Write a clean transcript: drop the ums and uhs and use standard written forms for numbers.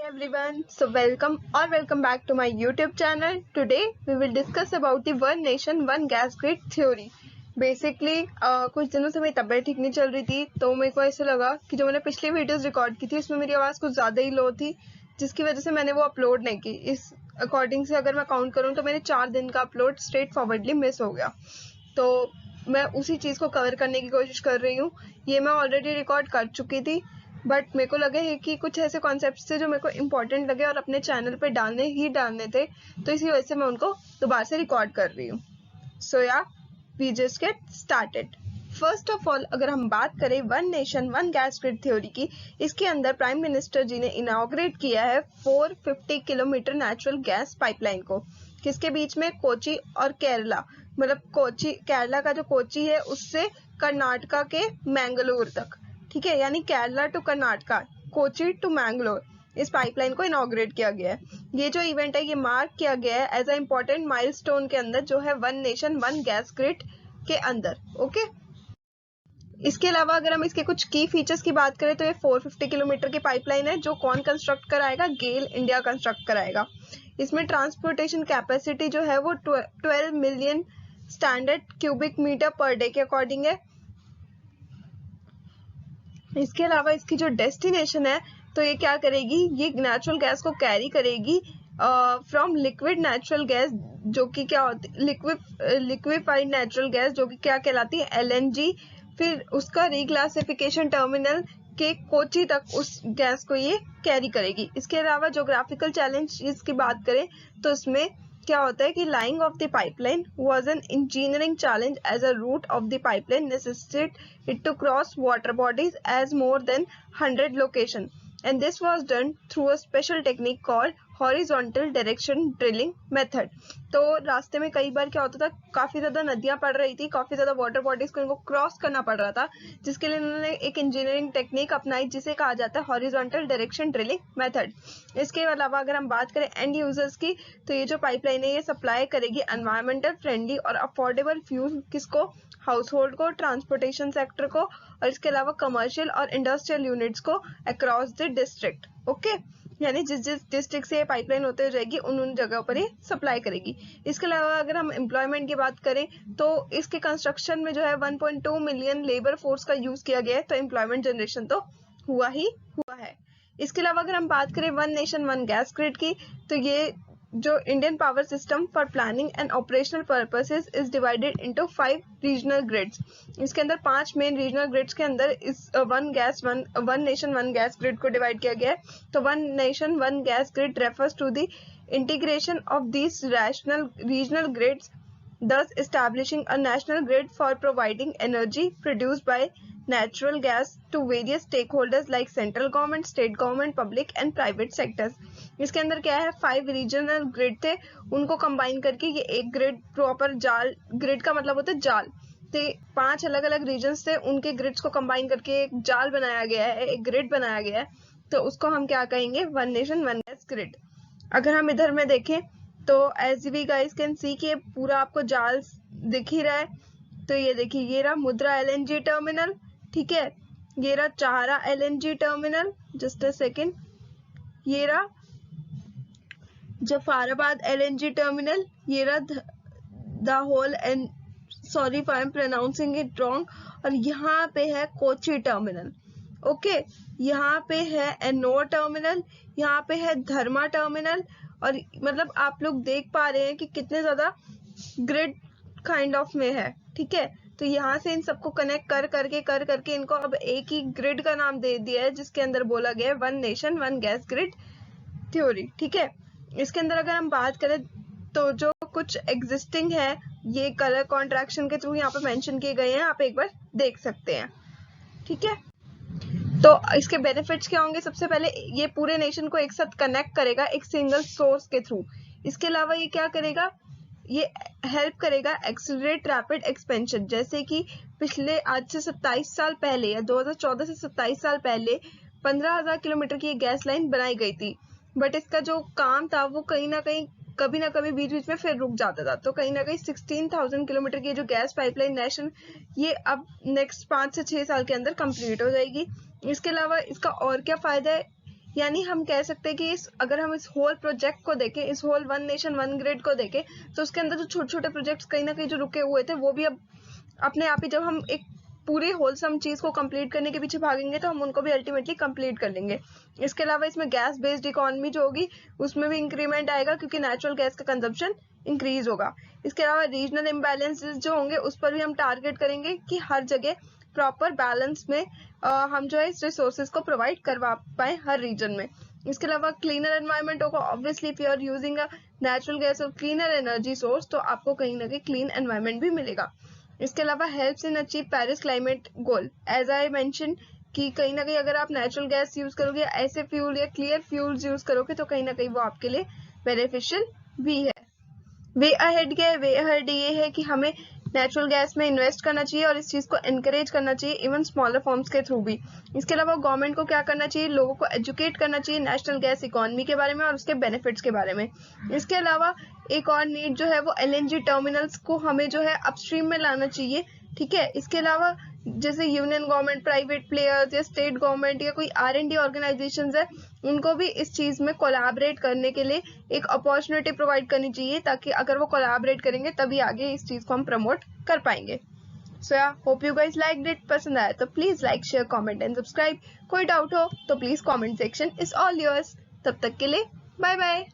everyone, so welcome back to my YouTube channel. Today we will discuss about the one nation one gas grid theory. Basically कुछ दिनों से मेरी तबीयत ठीक नहीं चल रही थी, तो मेरे को ऐसा लगा कि जो मैंने पिछली वीडियोस रिकॉर्ड की थी उसमें मेरी आवाज़ कुछ ज़्यादा ही लो थी, जिसकी वजह से मैंने वो अपलोड नहीं की। इस अकॉर्डिंग से अगर मैं काउंट करूँ तो मेरे 4 दिन का अपलोड स्ट्रेट फॉरवर्डली मिस हो गया। तो मैं उसी चीज़ को कवर करने की कोशिश कर रही हूँ। ये मैं ऑलरेडी रिकॉर्ड कर चुकी थी, बट मेरे को लगे कि कुछ ऐसे कॉन्सेप्ट्स थे जो मेरे को इम्पोर्टेंट लगे और अपने चैनल पे डालने थे, तो इसी वजह से मैं उनको दोबारा से रिकॉर्ड कर रही हूँ। सो या we just get started. First of all, अगर हम बात करें one nation one gas grid theory की, इसके अंदर प्राइम मिनिस्टर जी ने इनॉग्रेट किया है 450 किलोमीटर नेचुरल गैस पाइपलाइन को, किसके बीच में? कोची और केरला, मतलब कोची, केरला का जो कोची है उससे कर्नाटका के मैंगलोर तक, ठीक है, यानी केरला टू कर्नाटका, कोची टू मैंगलोर, इस पाइपलाइन को इनॉग्रेट किया गया है। ये जो इवेंट है ये मार्क किया गया है एज अ इम्पोर्टेंट माइलस्टोन के अंदर, जो है one nation one gas grid के अंदर। ओके, इसके अलावा अगर हम इसके कुछ की फीचर्स की बात करें तो ये 450 किलोमीटर की पाइपलाइन है, जो कौन कंस्ट्रक्ट कराएगा? गेल इंडिया कंस्ट्रक्ट कराएगा। इसमें ट्रांसपोर्टेशन कैपेसिटी जो है वो 12 million standard cubic metre per day के अकॉर्डिंग है। इसके अलावा इसकी जो डेस्टिनेशन है, तो ये क्या करेगी? ये नेचुरल गैस को कैरी करेगी फ्रॉम लिक्विड नेचुरल गैस, जो कि क्या होती है? लिक्विफाइड नेचुरल गैस, जो कि क्या कहलाती है? LNG। फिर उसका रिक्लासिफिकेशन टर्मिनल के कोची तक उस गैस को ये कैरी करेगी। इसके अलावा जोग्राफिकल चैलेंज की बात करें तो इसमें क्या होता है कि lying of the pipeline was an engineering challenge as a route of the pipeline necessitated it to cross water bodies as more than 100 location, and this was done through a special technique called horizontal direction drilling method। तो रास्ते में कई बार क्या होता था, काफी ज्यादा नदियां पड़ रही थी, काफी ज्यादा वाटर बॉडीज को इनको क्रॉस करना पड़ रहा था, जिसके लिए उन्होंने एक इंजीनियरिंग टेक्निक अपनाई जिसे कहा जाता है हॉरिजॉन्टल डायरेक्शन ड्रिलिंग मेथड। इसके अलावा अगर हम बात करें एंड यूजर्स की, तो ये जो पाइपलाइन है ये सप्लाई करेगी एनवायरमेंटल फ्रेंडली और अफोर्डेबल फ्यूल, किसको? हाउस होल्ड को, ट्रांसपोर्टेशन सेक्टर को, और इसके अलावा कमर्शियल और इंडस्ट्रियल यूनिट्स को अक्रॉस द डिस्ट्रिक्ट। ओके, यानी जिस जिस डिस्ट्रिक्ट से ये पाइपलाइन होते जाएगी उन जगहों पर ये सप्लाई करेगी। इसके अलावा अगर हम एम्प्लॉयमेंट की बात करें तो इसके कंस्ट्रक्शन में जो है 1.2 मिलियन लेबर फोर्स का यूज किया गया है, तो एम्प्लॉयमेंट जनरेशन तो हुआ ही हुआ है। इसके अलावा अगर हम बात करें one nation one gas grid की, तो ये जो Indian power system for planning and operational purposes is divided into 5 regional grids. इसके अंदर 5 मेन रीजनल ग्रिड्स के अंदर इस one nation one gas grid को डिवाइड किया गया है। तो one nation one gas grid refers to the integration of these regional grids, thus establishing a national grid for providing energy produced by natural gas to various stakeholders like central government, state government, public and private sectors। इसके अंदर क्या है, 5 regional grid थे, उनको combine करके ये एक grid, proper जाल, ग्रिड का मतलब होता है जाल, तो 5 अलग अलग रीजन्स थे, उनके ग्रिड्स को कंबाइन करके एक जाल बनाया गया है, एक ग्रिड बनाया गया है, तो उसको हम क्या कहेंगे? One nation one gas grid. अगर हम इधर में देखें तो as we guys can see कि पूरा आपको जाल दिख ही रहा है। तो ये देखिए, ये रहा मुद्रा LNG टर्मिनल, ठीक है, ये रहा Chhara LNG terminal, just a second, ये रहा जफराबाद LNG टर्मिनल, ये रहा Dahol, and sorry if I am pronouncing it wrong, और यहाँ पे है कोची टर्मिनल। ओके, यहाँ पे है एनोर टर्मिनल, यहाँ पे है धर्मा टर्मिनल, और मतलब आप लोग देख पा रहे हैं कि कितने ज्यादा ग्रिड काइंड ऑफ में है, ठीक है। तो यहाँ से इन सबको कनेक्ट कर करके इनको अब एक ही ग्रिड का नाम दे दिया है, जिसके अंदर बोला गया है one nation one gas grid theory, ठीक है। इसके अंदर अगर हम बात करें तो जो कुछ एग्जिस्टिंग है, ये कलर कॉन्ट्रैक्शन के थ्रू यहाँ पे मेंशन किए गए हैं, आप एक बार देख सकते हैं, ठीक है। तो इसके बेनिफिट्स क्या होंगे? सबसे पहले ये पूरे नेशन को एक साथ कनेक्ट करेगा एक सिंगल सोर्स के थ्रू। इसके अलावा ये क्या करेगा? ये हेल्प करेगा एक्सीलरेट रैपिड एक्सपेंशन, जैसे कि पिछले आज से 27 साल पहले या 2014 से 27 साल पहले 15,000 किलोमीटर की गैस लाइन बनाई गई थी, बट इसका जो काम था वो कहीं ना कहीं कभी ना कभी बीच बीच में फिर रुक जाता था। तो कहीं ना कहीं 16,000 किलोमीटर की जो गैस पाइपलाइन नेशन, ये अब नेक्स्ट 5 से 6 साल के अंदर कंप्लीट हो जाएगी। इसके अलावा इसका और क्या फायदा है? यानी हम कह सकते हैं कि अगर हम इस होल प्रोजेक्ट को देखें, इस whole one nation one grid को देखें, तो उसके अंदर जो छोटे छोटे प्रोजेक्ट्स कहीं ना कहीं जो रुके हुए थे वो भी अब अपने आप ही, जब हम एक पूरी होलसम चीज को कंप्लीट करने के पीछे भागेंगे तो हम उनको भी अल्टीमेटली कंप्लीट कर लेंगे। इसके अलावा इसमें गैस बेस्ड इकोनॉमी जो होगी उसमें भी इंक्रीमेंट आएगा, क्योंकि नेचुरल गैस का कंजप्शन इंक्रीज होगा। इसके अलावा रीजनल इम्बैलेंसेस जो होंगे उस पर भी हम टारगेट करेंगे कि हर जगह प्रॉपर बैलेंस में हम जो है इस रिसोर्सेज को प्रोवाइड करवा पाए हर रीजन में। इसके अलावा क्लीनर एनवायरनमेंट होगा। Obviously if you are using a natural gas और क्लीनर एनर्जी सोर्स तो आपको कहीं ना कहीं क्लीन एनवायरनमेंट भी मिलेगा। इसके अलावा helps in achieve Paris climate goal. As I mention कि कहीं ना कहीं अगर आप नेचुरल गैस यूज करोगे, ऐसे फ्यूल या क्लियर फ्यूल्स यूज करोगे तो कहीं ना कहीं वो आपके लिए बेनिफिशियल भी है। वे अहेड क्या है? वे अहेड ये है कि हमें नेचुरल गैस में इन्वेस्ट करना चाहिए और इस चीज को एनकरेज करना चाहिए, इवन स्मॉलर फॉर्म्स के थ्रू भी। इसके अलावा गवर्नमेंट को क्या करना चाहिए? लोगों को एजुकेट करना चाहिए नेशनल गैस इकोनॉमी के बारे में और उसके बेनिफिट्स के बारे में। इसके अलावा एक और नीड जो है वो एलएनजी टर्मिनल्स को हमें जो है अपस्ट्रीम में लाना चाहिए, ठीक है। इसके अलावा जैसे यूनियन गवर्नमेंट, प्राइवेट प्लेयर्स या स्टेट गवर्नमेंट या कोई R&D ऑर्गेनाइजेशंस है, उनको भी इस चीज में कोलैबोरेट करने के लिए एक अपॉर्चुनिटी प्रोवाइड करनी चाहिए, ताकि अगर वो कोलैबोरेट करेंगे तभी आगे इस चीज को हम प्रमोट कर पाएंगे। सो या hope you guys liked it. पसंद आया तो please like, share, comment and subscribe. कोई डाउट हो तो please comment section is all yours. तब तक के लिए बाय बाय।